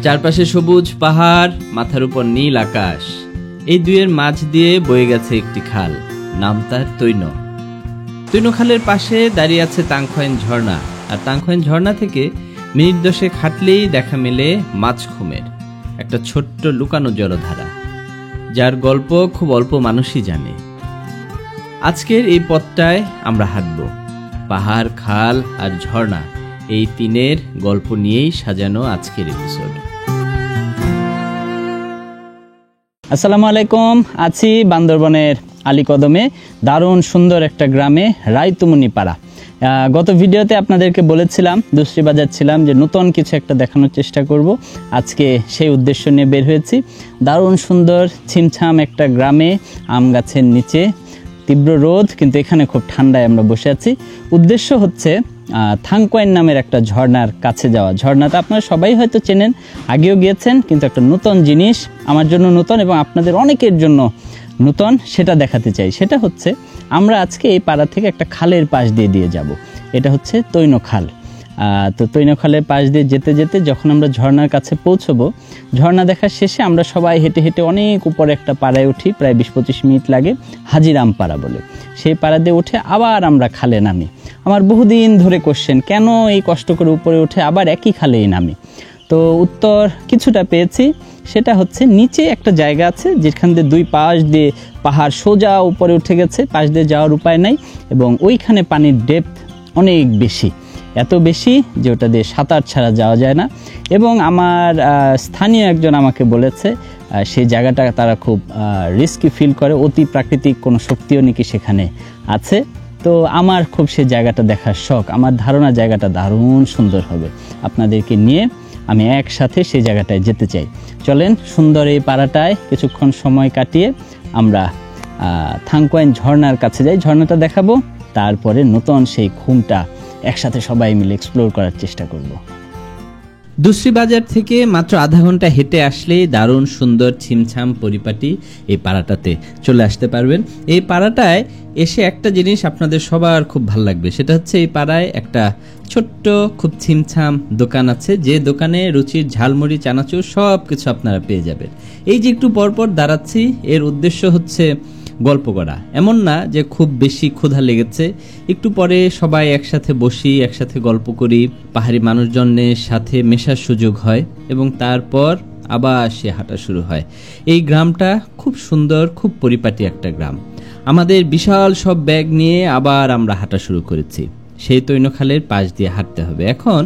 চারপাশে সবুজ পাহাড়, মাথার উপর নীল আকাশ। এই দুইয়ের মাঝ দিয়ে বয়ে গেছে একটি খাল, নাম তার তৈন। তৈন খালের পাশে দাঁড়িয়ে আছে তাংখয়েন ঝর্ণা, আর তাংখয়েন ঝর্ণা থেকে মিনিট 10 হাঁটলেই দেখা মেলে মাছখুমের একটা ছোট্ট লুকানো জলধারা, যার গল্প খুব অল্প মানুষই জানে। আজকের এই পথটায় আমরা হাঁটব। পাহাড়, খাল আর ঝর্ণা, এই তিনের গল্প নিয়েই সাজানো আজকের এপিসোড। আসসালামু আলাইকুম। আছি বান্দরবনের আলীকদমে, দারুণ সুন্দর একটা গ্রামে, রায়তুমনি পাড়া। গত ভিডিওতে আপনাদেরকে বলেছিলাম, দুশ্রী বাজার ছিলাম, যে নতুন কিছু একটা দেখানোর চেষ্টা করব। আজকে সেই উদ্দেশ্য নিয়ে বের হয়েছি। দারুণ সুন্দর ছিমছাম একটা গ্রামে, আম গাছের নিচে, তীব্র রোদ, কিন্তু এখানে খুব ঠান্ডায় আমরা বসে আছি। উদ্দেশ্য হচ্ছে থাংকয়েন নামের একটা ঝর্ণার কাছে যাওয়া। ঝর্ণাটা আপনারা সবাই হয়তো চেনেন, আগেও গিয়েছেন, কিন্তু একটা নতুন জিনিস, আমার জন্য নতুন এবং আপনাদের অনেকের জন্য নতুন, সেটা দেখাতে চাই। সেটা হচ্ছে আমরা আজকে এই পাড়া থেকে একটা খালের পাশ দিয়ে যাব। এটা হচ্ছে তৈন খাল। তো তৈন খালের পাশ দিয়ে যেতে যেতে যখন আমরা ঝর্ণার কাছে পৌঁছবো, ঝর্ণা দেখার শেষে আমরা সবাই হেঁটে হেঁটে অনেক উপরে একটা পাড়ায় উঠি, প্রায় 20-25 মিনিট লাগে, হাজিরাম পাড়া বলে। সেই পাড়া দিয়ে উঠে আবার আমরা খালে নামি। আমার বহুদিন ধরে কোশ্চেন, কেন এই কষ্ট করে উপরে উঠে আবার একই খালেই নামি? তো উত্তর কিছুটা পেয়েছি। সেটা হচ্ছে নিচে একটা জায়গা আছে যেখান দিয়ে দুই পাশ দিয়ে পাহাড় সোজা উপরে উঠে গেছে, পাশ দিয়ে যাওয়ার উপায় নাই, এবং ওইখানে পানির ডেপথ অনেক বেশি, এত বেশি যে ওটা দিয়ে সাঁতার ছাড়া যাওয়া যায় না। এবং আমার স্থানীয় একজন আমাকে বলেছে সেই জায়গাটা তারা খুব রিস্কি ফিল করে, অতি প্রাকৃতিক কোনো শক্তিও নাকি সেখানে আছে। তো আমার খুব সেই জায়গাটা দেখার শখ। আমার ধারণা জায়গাটা দারুণ সুন্দর হবে। আপনাদেরকে নিয়ে আমি একসাথে সেই জায়গাটায় যেতে চাই। চলেন সুন্দর এই পাড়াটায় কিছুক্ষণ সময় কাটিয়ে আমরা থাংকয়েন ঝর্ণার কাছে যাই, ঝর্ণাটা দেখাবো, তারপরে নতুন সেই ঘুমটা একসাথে সবাই মিলে এক্সপ্লোর করার চেষ্টা করব। দুশ্রী বাজার থেকে মাত্র আধা ঘন্টা হেঁটে আসলেই দারুণ সুন্দর ছিমছাম পরিপাটি এই পাড়াটাতে চলে আসতে পারবেন। এই পাড়াটায় এসে একটা জিনিস আপনাদের সবার খুব ভালো লাগবে, সেটা হচ্ছে এই পাড়ায় একটা ছোট্ট খুব ছিমছাম দোকান আছে, যে দোকানে রুচির ঝালমুড়ি, চানাচুর সব কিছু আপনারা পেয়ে যাবেন। এই যে একটু পরপর দাঁড়াচ্ছি, এর উদ্দেশ্য হচ্ছে গল্প করা। এমন না যে খুব বেশি ক্ষুধা লেগেছে, একটু পরে সবাই একসাথে বসি, একসাথে গল্প করি, পাহাড়ি মানুষজনের সাথে মেশার সুযোগ হয়, এবং তারপর আবার সে হাঁটা শুরু হয়। এই গ্রামটা খুব সুন্দর, খুব পরিপাটি একটা গ্রাম। আমাদের বিশাল সব ব্যাগ নিয়ে আবার আমরা হাঁটা শুরু করেছি। সেই তৈনখালের পাশ দিয়ে হাঁটতে হবে। এখন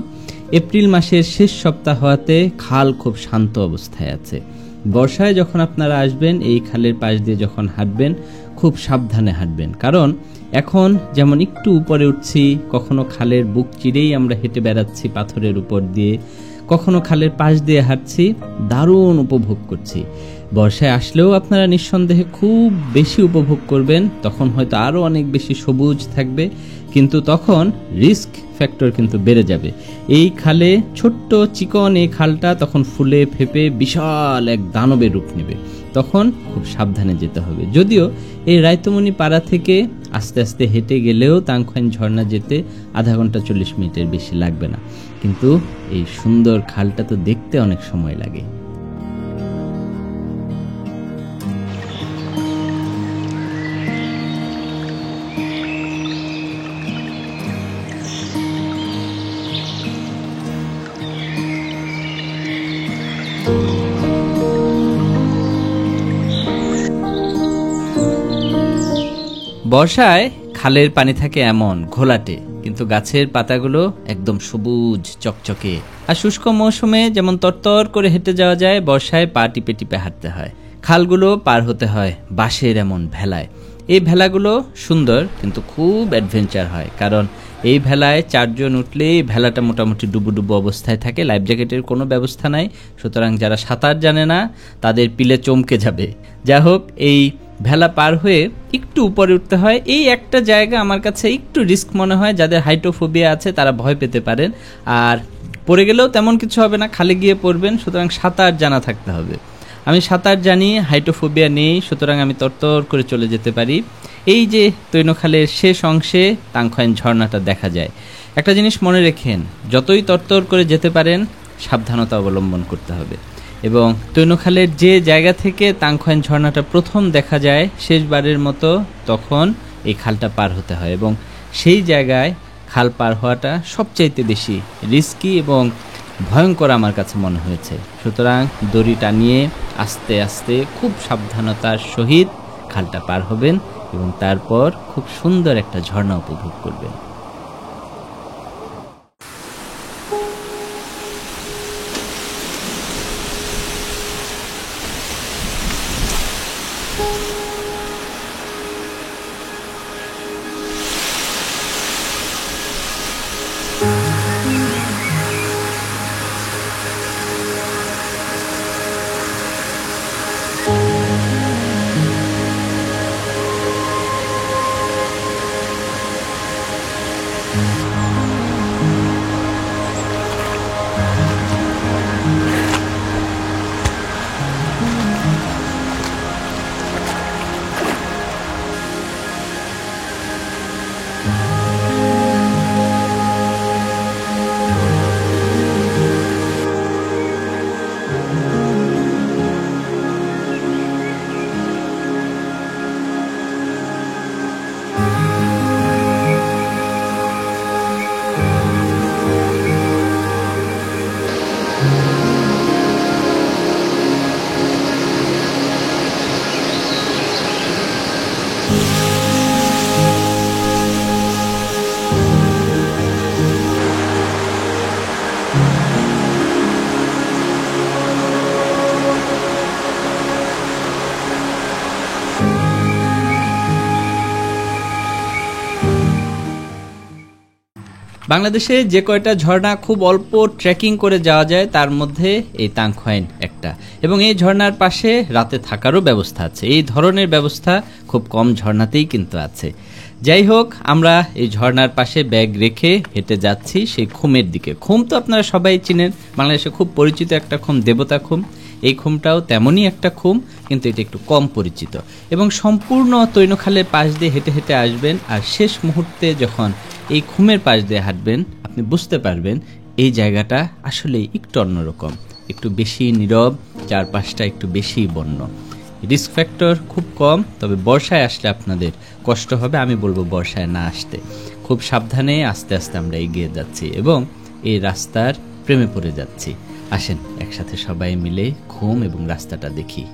এপ্রিল মাসের শেষ সপ্তাহ হওয়াতে খাল খুব শান্ত অবস্থায় আছে। বর্ষায় যখন আপনারা আসবেন, এই খালের পাশ দিয়ে যখন হাঁটবেন, খুব সাবধানে হাঁটবেন, কারণ এখন যেমন একটু উপরে উঠছি, কখনো খালের বুক চিরেই আমরা হেঁটে বেড়াচ্ছি পাথরের উপর দিয়ে, কখনো খালের পাশ দিয়ে হাঁটছি, দারুণ উপভোগ করছি। বর্ষায় আসলেও আপনারা নিঃসন্দেহে খুব বেশি উপভোগ করবেন, তখন হয়তো আরও অনেক বেশি সবুজ থাকবে, কিন্তু তখন রিস্ক ফ্যাক্টর কিন্তু বেড়ে যাবে। এই খালে, ছোট্ট চিকন এই খালটা তখন ফুলে ফেপে বিশাল এক দানবের রূপ নেবে, তখন খুব সাবধানে যেতে হবে। যদিও এই রায়তুমনি পাড়া থেকে আস্তে আস্তে হেঁটে গেলেও তাংখয়েন ঝর্ণা যেতে আধা ঘন্টা 40 মিনিটের বেশি লাগবে না, কিন্তু এই সুন্দর খালটা তো দেখতে অনেক সময় লাগে। বর্ষায় খালের পানি থাকে এমন ঘোলাটে, কিন্তু গাছের পাতাগুলো একদম সবুজ চকচকে। আর শুষ্ক মৌসুমে যেমন তরতর করে হেঁটে যাওয়া যায়, বর্ষায় পা টিপে টিপে হাঁটতে হয়। খালগুলো পার হতে হয় বাঁশের এমন ভেলায়। এই ভেলাগুলো সুন্দর, কিন্তু খুব অ্যাডভেঞ্চার হয়, কারণ এই ভেলায় 4 জন উঠলেই ভেলাটা মোটামুটি ডুবো অবস্থায় থাকে। লাইফ জ্যাকেটের কোনো ব্যবস্থা নাই, সুতরাং যারা সাঁতার জানে না তাদের পিলে চমকে যাবে। যা হোক, এই ভেলা পার হয়ে একটু উপরে উঠতে হয়। এই একটা জায়গা আমার কাছে একটু রিস্ক মনে হয়, যাদের হাইটোফোবিয়া আছে তারা ভয় পেতে পারেন। আর পড়ে গেলেও তেমন কিছু হবে না, খালে গিয়ে পড়বেন, সুতরাং সাঁতার জানা থাকতে হবে। আমি সাঁতার জানি, হাইটোফোবিয়া নেই, সুতরাং আমি তরতর করে চলে যেতে পারি। এই যে তৈনখালের শেষ অংশে তাংখয়েন ঝর্ণাটা দেখা যায়। একটা জিনিস মনে রেখেন, যতই তরতর করে যেতে পারেন, সাবধানতা অবলম্বন করতে হবে। এবং তৈনখালের যে জায়গা থেকে তাংখয়েন ঝর্ণাটা প্রথম দেখা যায় শেষবারের মতো, তখন এই খালটা পার হতে হয় এবং সেই জায়গায় খাল পার হওয়াটা সবচাইতে বেশি রিস্কি এবং ভয়ঙ্কর আমার কাছে মনে হয়েছে। সুতরাং দড়ি টানিয়ে আস্তে আস্তে খুব সাবধানতার সহিত খালটা পার হবেন এবং তারপর খুব সুন্দর একটা ঝর্ণা উপভোগ করবেন। বাংলাদেশে যে কয়টা ঝর্ণা খুব অল্প ট্রেকিং করে যাওয়া যায় তার মধ্যে এই তাংখয়েন একটা, এবং এই ঝর্ণার পাশে রাতে থাকারও ব্যবস্থা আছে। এই ধরনের ব্যবস্থা খুব কম ঝর্ণাতেই কিন্তু আছে। যাই হোক, আমরা এই ঝর্ণার পাশে ব্যাগ রেখে হেঁটে যাচ্ছি সেই খুমের দিকে। খুম তো আপনারা সবাই চিনেন, বাংলাদেশে খুব পরিচিত একটা খুম দেবতা খুম। এই খুমটাও তেমনই একটা খুম, কিন্তু এটা একটু কম পরিচিত। এবং সম্পূর্ণ তৈনখালের পাশ দিয়ে হেঁটে হেঁটে আসবেন, আর শেষ মুহূর্তে যখন এই খুমের পাশ দিয়ে হাঁটবেন আপনি বুঝতে পারবেন এই জায়গাটা আসলে একটু অন্যরকম, একটু বেশি নীরব, চারপাশটা একটু বেশি বন্য। রিস্ক ফ্যাক্টর খুব কম, তবে বর্ষায় আসলে আপনাদের কষ্ট হবে। আমি বলবো বর্ষায় না আসতে। খুব সাবধানে আস্তে আস্তে আমরা এগিয়ে যাচ্ছি এবং এই রাস্তার প্রেমে পড়ে যাচ্ছি। আসেন একসাথে সবাই মিলে খুম এবং রাস্তাটা দেখি।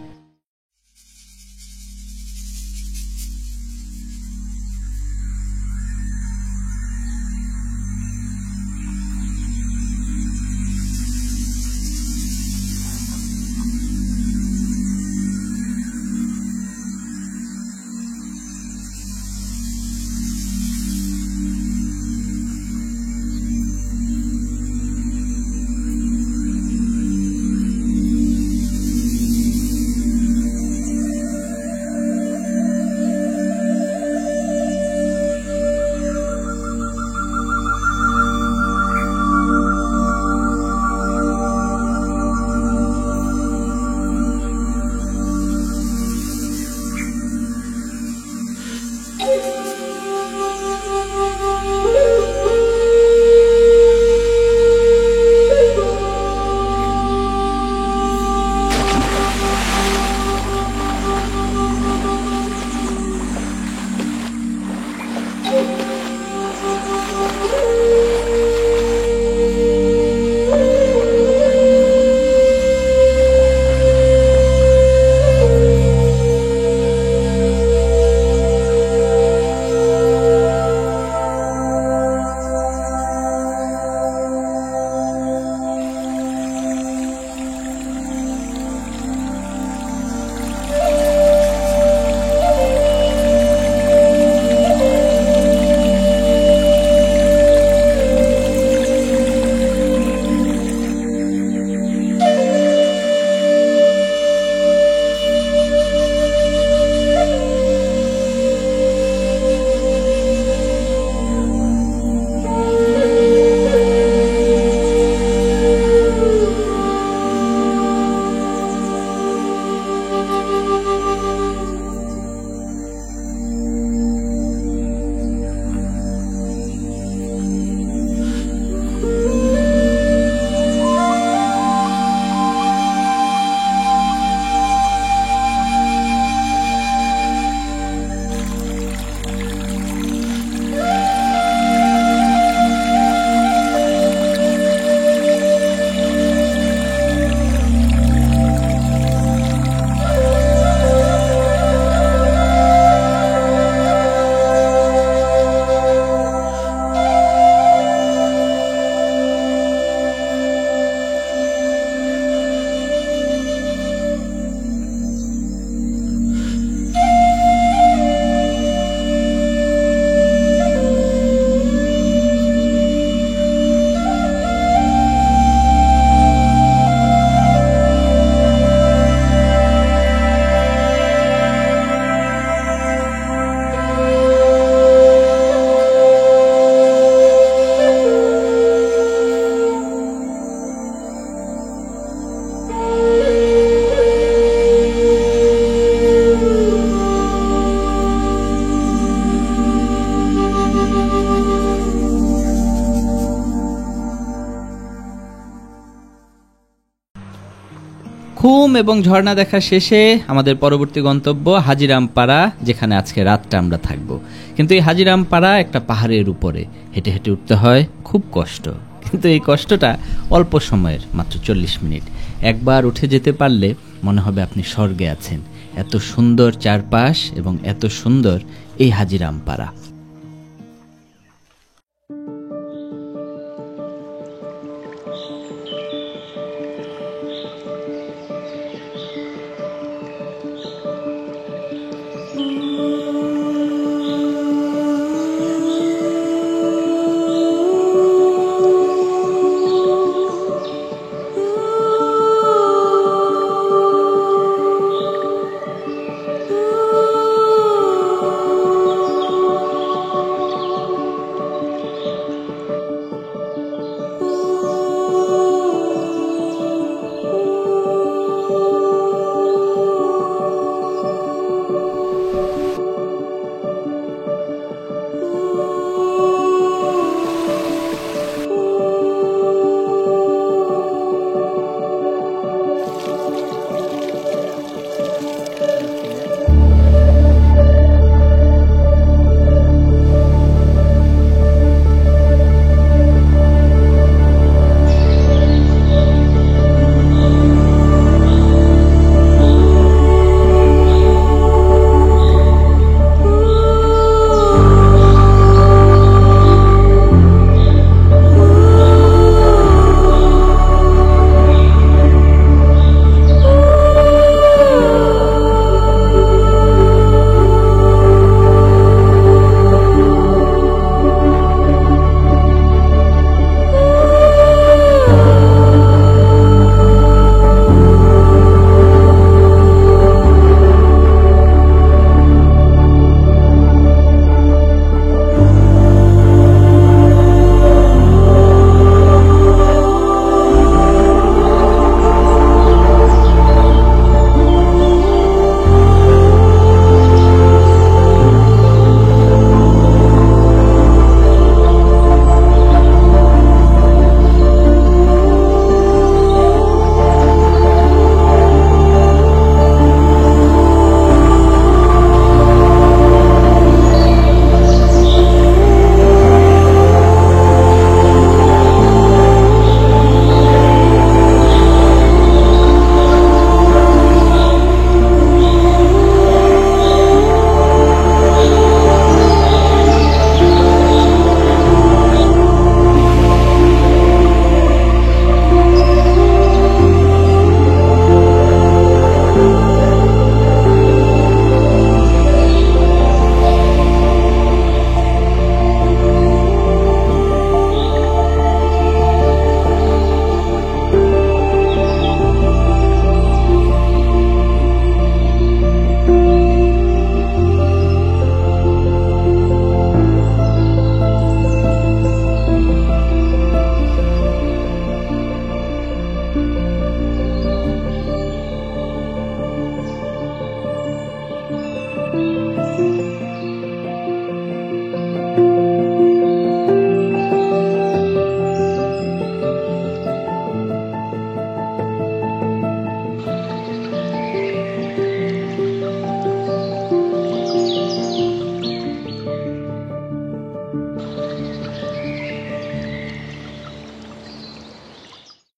ঘুম এবং ঝর্ণা দেখা শেষে আমাদের পরবর্তী গন্তব্য হাজিরামপাড়া, যেখানে আজকে রাতটা আমরা থাকব। কিন্তু এই হাজিরামপাড়া একটা পাহাড়ের উপরে, হেঁটে হেঁটে উঠতে হয়, খুব কষ্ট। কিন্তু এই কষ্টটা অল্প সময়ের, মাত্র 40 মিনিট। একবার উঠে যেতে পারলে মনে হবে আপনি স্বর্গে আছেন। এত সুন্দর চারপাশ এবং এত সুন্দর এই হাজিরামপাড়া।